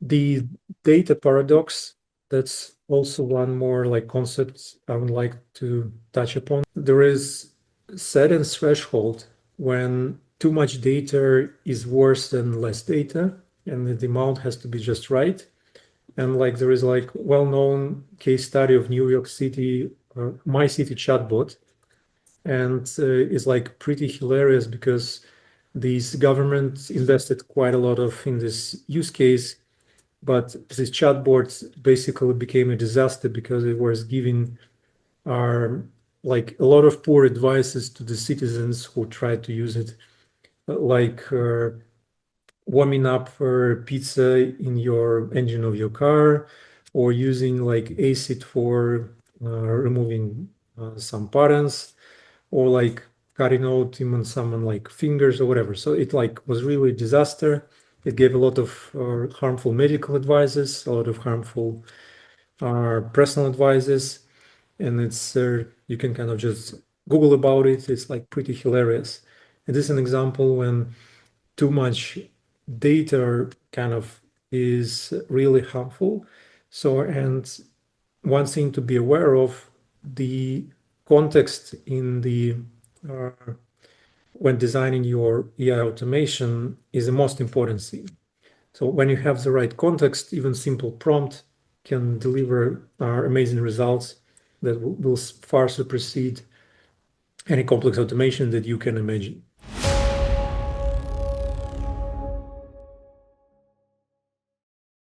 The data paradox, that's also one more like concept I would like to touch upon. There is a certain threshold when too much data is worse than less data, and the amount has to be just right. And like there is like well-known case study of New York City, My City chatbot, and is like pretty hilarious because these government invested quite a lot of in this use case, but this chatbot basically became a disaster because it was giving like a lot of poor advices to the citizens who tried to use it, like warming up pizza in your engine of your car, or using like acid for removing some patterns, or like cutting out even someone like fingers or whatever. So it like was really a disaster. It gave a lot of harmful medical advices, a lot of harmful personal advices, and it's you can kind of just Google about it. It's like pretty hilarious. And this is an example when too much data kind of is really harmful. So, and one thing to be aware of, the context in the uh, when designing your AI automation is the most important thing. So when you have the right context, even simple prompt can deliver amazing results that will far supersede any complex automation that you can imagine.